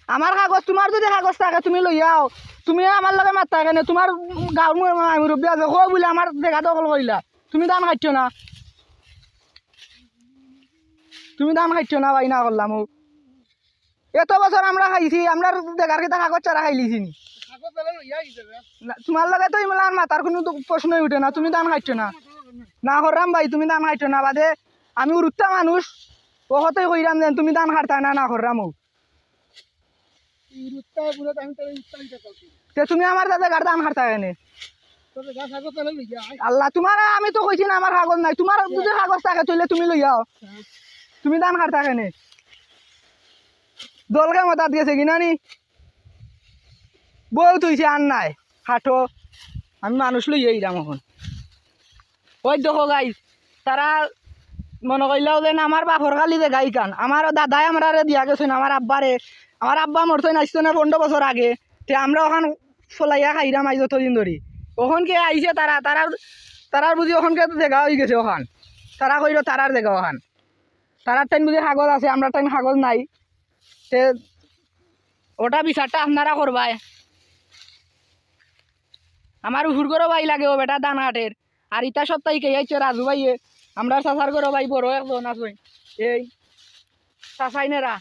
আমার কাগজ তোমার যদি কাগজ থাকে তুমি লইয়াও তুমি আমার লগে মাত থাকে না তোমার গাঁর মুরব্বী আছে কো বলে আমার দেখা দখল করিলা তুমি দান খাইছ না তুমি দান খাইছ না ভাই না করলাম এত বছর আমরা খাইছি আমরা দেখার কিতা কাগজ চারা খাইলিছি নি তোমার লগে তো ইমলান মাতার কোনো প্রশ্নই উঠে না তুমি দান খাইছ না না করলাম ভাই তুমি দান খাইছ না বাদে আমি উরুত্তা মানুষ ও হতই কইরাম দেন তুমি দান খারতা না না করলাম তুমি আমার দাদা গাড় দান খারতা কেনে আল্লাহ তোমার আমি তো কইছি না আমার কাগজ নাই তোমার যদি কাগজ থাকে তুইলে তুমি লইয়াও তুমি দান খারতা কেনে দলকে মতাত গেছে কিনা নি বউ তুইছে আর নাই হাঁটো আমি মানুষ লইয়া ইরাম এখন ওই দেখো গাই তারা মনে করলেও যে আমার বাপর কালি যে গাই কান আমার দাদাই আমরা দিয়া গেছেন আমার আব্বা মরতো নাচতো না 15 বছর আগে তে আমরা ওখান ফলাইয়া খাইরাম আই যতদিন ধরি ওখান কে আইছে তারার বুঝি ওখানকে জায়গা হয়ে গেছে ওখান তারা কইল তারার জায়গা ওখান তারার টাইম বুঝি কাগজ আছে আমরা টাইম কাগজ নাই তে ওটা বিচারটা আপনারা করবাই আমার উহুর করো ভাই লাগে ও বেটা দান হাটের আর ইটা সপ্তাহে কে আইছে রাজু ভাইয়ে আমরা চাচার করো ভাই বড় একজন আছে এই চাচাইনেরা